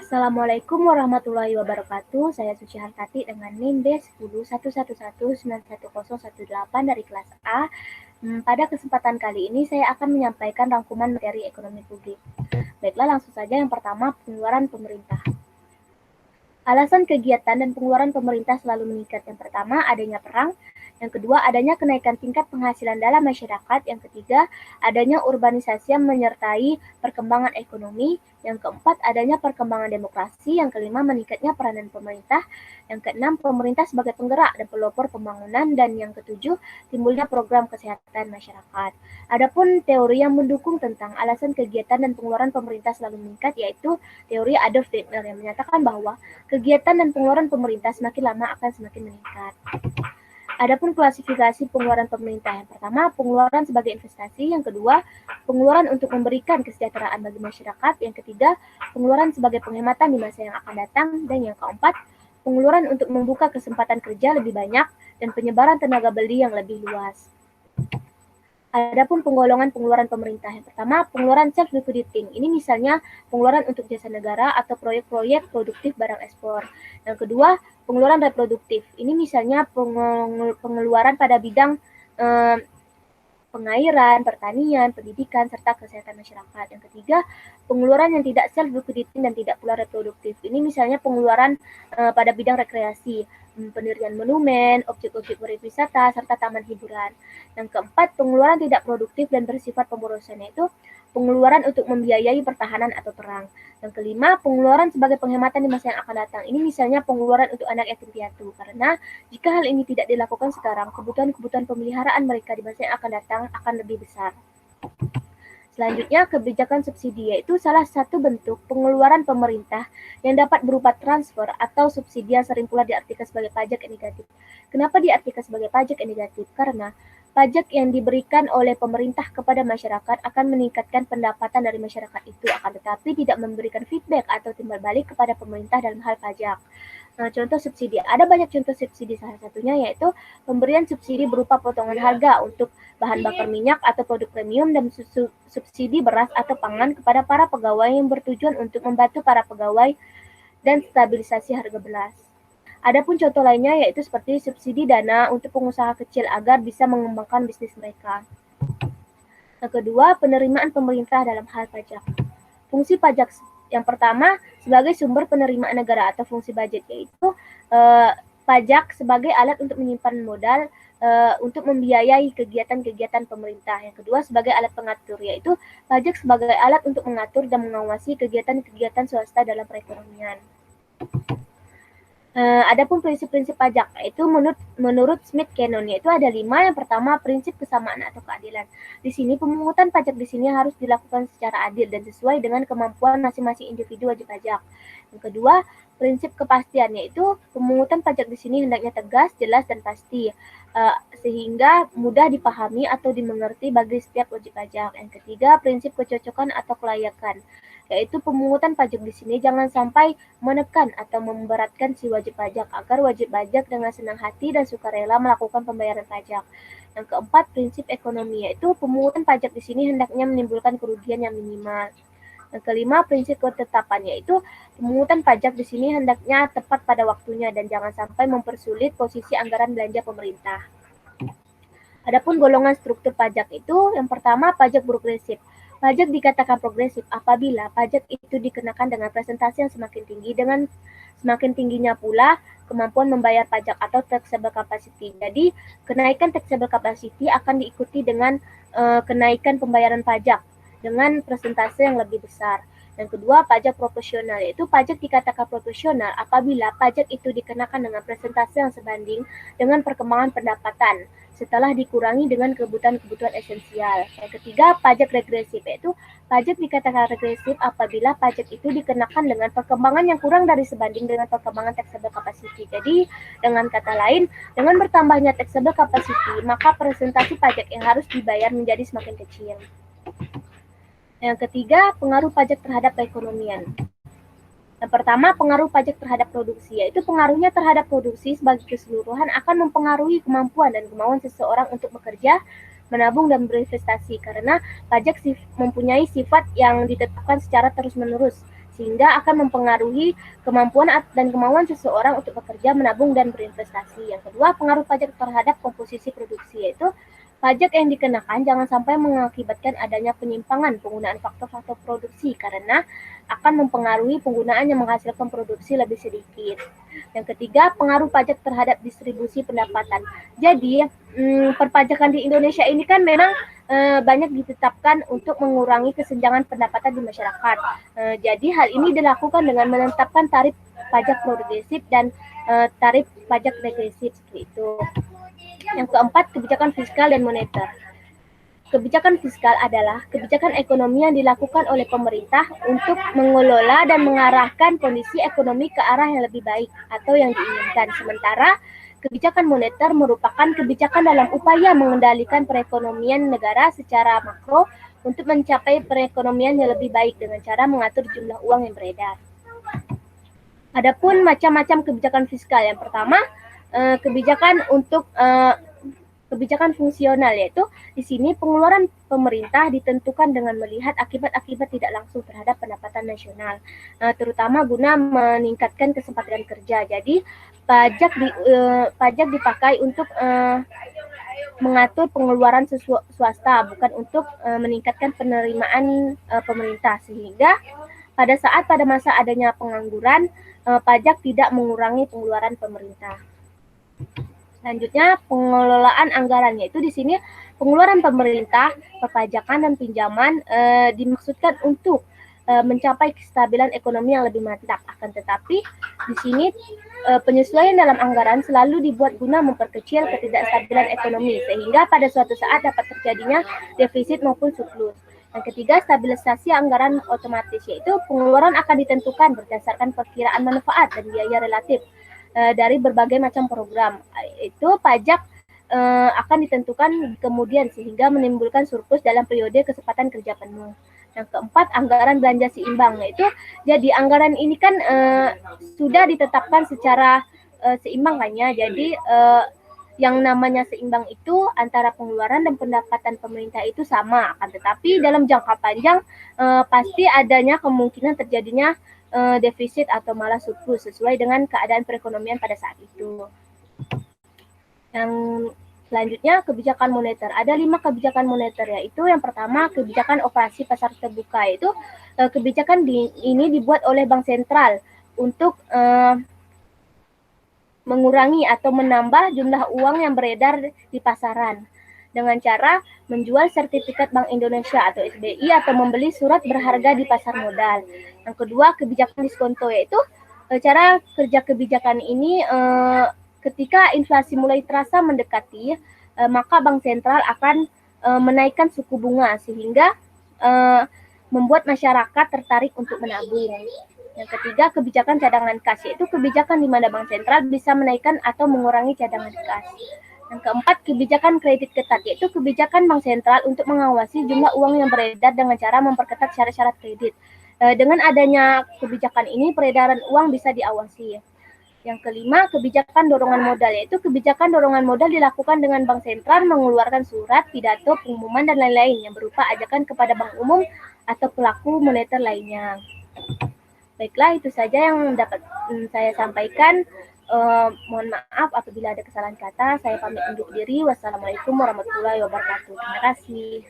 Assalamualaikum warahmatullahi wabarakatuh. Saya Suci Hartati dengan NIM B1011111018 dari kelas A. Pada kesempatan kali ini saya akan menyampaikan rangkuman materi ekonomi publik. Baiklah, langsung saja. Yang pertama, pengeluaran pemerintah. Alasan kegiatan dan pengeluaran pemerintah selalu meningkat. Yang pertama, adanya perang. Yang kedua, adanya kenaikan tingkat penghasilan dalam masyarakat. Yang ketiga, adanya urbanisasi yang menyertai perkembangan ekonomi. Yang keempat, adanya perkembangan demokrasi. Yang kelima, meningkatnya peranan pemerintah. Yang keenam, pemerintah sebagai penggerak dan pelopor pembangunan. Dan yang ketujuh, timbulnya program kesehatan masyarakat. Adapun teori yang mendukung tentang alasan kegiatan dan pengeluaran pemerintah selalu meningkat, yaitu teori Adolf Daimler yang menyatakan bahwa kegiatan dan pengeluaran pemerintah semakin lama akan semakin meningkat. Adapun klasifikasi pengeluaran pemerintah, yang pertama pengeluaran sebagai investasi, yang kedua pengeluaran untuk memberikan kesejahteraan bagi masyarakat, yang ketiga pengeluaran sebagai penghematan di masa yang akan datang, dan yang keempat pengeluaran untuk membuka kesempatan kerja lebih banyak dan penyebaran tenaga beli yang lebih luas. Adapun penggolongan pengeluaran pemerintah, yang pertama pengeluaran self-liquidating. Ini misalnya pengeluaran untuk jasa negara atau proyek-proyek produktif barang ekspor. Yang kedua, pengeluaran reproduktif. Ini misalnya pengeluaran pada bidang pengairan, pertanian, pendidikan, serta kesehatan masyarakat. Yang ketiga, pengeluaran yang tidak self-liquidating dan tidak pula reproduktif. Ini misalnya pengeluaran pada bidang rekreasi, pendirian monumen, objek-objek berwisata, serta taman hiburan. Yang keempat, pengeluaran tidak produktif dan bersifat pemborosan, yaitu pengeluaran untuk membiayai pertahanan atau perang. Yang kelima, pengeluaran sebagai penghematan di masa yang akan datang. Ini misalnya pengeluaran untuk anak yatim piatu. Karena jika hal ini tidak dilakukan sekarang, kebutuhan-kebutuhan pemeliharaan mereka di masa yang akan datang akan lebih besar. Selanjutnya, kebijakan subsidi, yaitu salah satu bentuk pengeluaran pemerintah yang dapat berupa transfer atau subsidi yang sering pula diartikan sebagai pajak yang negatif. Kenapa diartikan sebagai pajak yang negatif? Karena pajak yang diberikan oleh pemerintah kepada masyarakat akan meningkatkan pendapatan dari masyarakat itu, akan tetapi tidak memberikan feedback atau timbal balik kepada pemerintah dalam hal pajak. Contoh subsidi, ada banyak contoh subsidi, salah satunya yaitu pemberian subsidi berupa potongan harga untuk bahan bakar minyak atau produk premium dan subsidi beras atau pangan kepada para pegawai yang bertujuan untuk membantu para pegawai dan stabilisasi harga beras. Adapun contoh lainnya yaitu seperti subsidi dana untuk pengusaha kecil agar bisa mengembangkan bisnis mereka. Yang kedua, penerimaan pemerintah dalam hal pajak. Fungsi pajak yang pertama sebagai sumber penerimaan negara atau fungsi budget, yaitu pajak sebagai alat untuk menyimpan modal untuk membiayai kegiatan-kegiatan pemerintah. Yang kedua sebagai alat pengatur, yaitu pajak sebagai alat untuk mengatur dan mengawasi kegiatan-kegiatan swasta dalam perekonomian. Adapun prinsip-prinsip pajak, itu menurut Smith Cannon, yaitu ada 5. Yang pertama, prinsip kesamaan atau keadilan. Di sini pemungutan pajak di sini harus dilakukan secara adil dan sesuai dengan kemampuan masing-masing individu wajib pajak. Yang kedua, prinsip kepastian, yaitu pemungutan pajak di sini hendaknya tegas, jelas, dan pasti, sehingga mudah dipahami atau dimengerti bagi setiap wajib pajak. Yang ketiga, prinsip kecocokan atau kelayakan, yaitu pemungutan pajak di sini jangan sampai menekan atau memberatkan si wajib pajak agar wajib pajak dengan senang hati dan sukarela melakukan pembayaran pajak. Yang keempat, prinsip ekonomi, yaitu pemungutan pajak di sini hendaknya menimbulkan kerugian yang minimal. Yang kelima, prinsip ketetapan, yaitu pemungutan pajak di sini hendaknya tepat pada waktunya dan jangan sampai mempersulit posisi anggaran belanja pemerintah. Adapun golongan struktur pajak itu, yang pertama pajak progresif. Pajak dikatakan progresif apabila pajak itu dikenakan dengan presentasi yang semakin tinggi, dengan semakin tingginya pula kemampuan membayar pajak atau taxable capacity. Jadi, kenaikan taxable capacity akan diikuti dengan kenaikan pembayaran pajak dengan presentasi yang lebih besar. Yang kedua, pajak proporsional, yaitu pajak dikatakan proporsional apabila pajak itu dikenakan dengan presentasi yang sebanding dengan perkembangan pendapatan setelah dikurangi dengan kebutuhan-kebutuhan esensial. Yang ketiga, pajak regresif, yaitu pajak dikatakan regresif apabila pajak itu dikenakan dengan perkembangan yang kurang dari sebanding dengan perkembangan taxable capacity. Jadi, dengan kata lain, dengan bertambahnya taxable capacity, maka presentasi pajak yang harus dibayar menjadi semakin kecil. Yang ketiga, pengaruh pajak terhadap perekonomian. Yang pertama, pengaruh pajak terhadap produksi, yaitu pengaruhnya terhadap produksi sebagai keseluruhan akan mempengaruhi kemampuan dan kemauan seseorang untuk bekerja, menabung, dan berinvestasi, karena pajak mempunyai sifat yang ditetapkan secara terus-menerus sehingga akan mempengaruhi kemampuan dan kemauan seseorang untuk bekerja, menabung, dan berinvestasi. Yang kedua, pengaruh pajak terhadap komposisi produksi, yaitu pajak yang dikenakan jangan sampai mengakibatkan adanya penyimpangan penggunaan faktor-faktor produksi karena akan mempengaruhi penggunaan yang menghasilkan produksi lebih sedikit. Yang ketiga, pengaruh pajak terhadap distribusi pendapatan. Jadi, perpajakan di Indonesia ini kan memang banyak ditetapkan untuk mengurangi kesenjangan pendapatan di masyarakat. Jadi, hal ini dilakukan dengan menetapkan tarif pajak progresif dan tarif pajak regresif seperti itu. Yang keempat, kebijakan fiskal dan moneter. Kebijakan fiskal adalah kebijakan ekonomi yang dilakukan oleh pemerintah untuk mengelola dan mengarahkan kondisi ekonomi ke arah yang lebih baik atau yang diinginkan. Sementara kebijakan moneter merupakan kebijakan dalam upaya mengendalikan perekonomian negara secara makro untuk mencapai perekonomian yang lebih baik dengan cara mengatur jumlah uang yang beredar. Adapun macam-macam kebijakan fiskal, yang pertama kebijakan untuk kebijakan fungsional, yaitu di sini pengeluaran pemerintah ditentukan dengan melihat akibat-akibat tidak langsung terhadap pendapatan nasional, terutama guna meningkatkan kesempatan kerja. Jadi pajak dipakai untuk mengatur pengeluaran swasta, bukan untuk meningkatkan penerimaan pemerintah, sehingga pada masa adanya pengangguran, pajak tidak mengurangi pengeluaran pemerintah. Selanjutnya, pengelolaan anggaran, yaitu di sini pengeluaran pemerintah, perpajakan, dan pinjaman dimaksudkan untuk mencapai kestabilan ekonomi yang lebih mantap. Akan tetapi, di sini penyesuaian dalam anggaran selalu dibuat guna memperkecil ketidakstabilan ekonomi, sehingga pada suatu saat dapat terjadinya defisit maupun surplus. Yang ketiga, stabilisasi anggaran otomatis, yaitu pengeluaran akan ditentukan berdasarkan perkiraan manfaat dan biaya relatif dari berbagai macam program. Itu pajak akan ditentukan kemudian sehingga menimbulkan surplus dalam periode kesempatan kerja penuh. Yang keempat, anggaran belanja seimbang, yaitu jadi anggaran ini kan sudah ditetapkan secara seimbang kan ya. Jadi yang namanya seimbang itu antara pengeluaran dan pendapatan pemerintah itu sama, akan tetapi dalam jangka panjang pasti adanya kemungkinan terjadinya defisit atau malah surplus sesuai dengan keadaan perekonomian pada saat itu. Yang selanjutnya, kebijakan moneter. Ada 5 kebijakan moneter, yaitu yang pertama kebijakan operasi pasar terbuka, yaitu kebijakan ini dibuat oleh Bank Sentral untuk mengurangi atau menambah jumlah uang yang beredar di pasaran dengan cara menjual sertifikat Bank Indonesia atau SBI atau membeli surat berharga di pasar modal. Yang kedua, kebijakan diskonto, yaitu cara kerja kebijakan ini ketika inflasi mulai terasa mendekati, maka Bank Sentral akan menaikkan suku bunga sehingga membuat masyarakat tertarik untuk menabung. Yang ketiga, kebijakan cadangan kas, yaitu kebijakan di mana Bank Sentral bisa menaikkan atau mengurangi cadangan kas. Yang keempat, kebijakan kredit ketat, yaitu kebijakan Bank Sentral untuk mengawasi jumlah uang yang beredar dengan cara memperketat syarat-syarat kredit. Dengan adanya kebijakan ini, peredaran uang bisa diawasi. Yang kelima, kebijakan dorongan modal, yaitu kebijakan dorongan modal dilakukan dengan Bank Sentral mengeluarkan surat, pidato, pengumuman, dan lain-lain yang berupa ajakan kepada bank umum atau pelaku moneter lainnya. Baiklah, itu saja yang dapat saya sampaikan. Mohon maaf apabila ada kesalahan kata. Saya pamit undur diri. Wassalamualaikum warahmatullahi wabarakatuh. Terima kasih.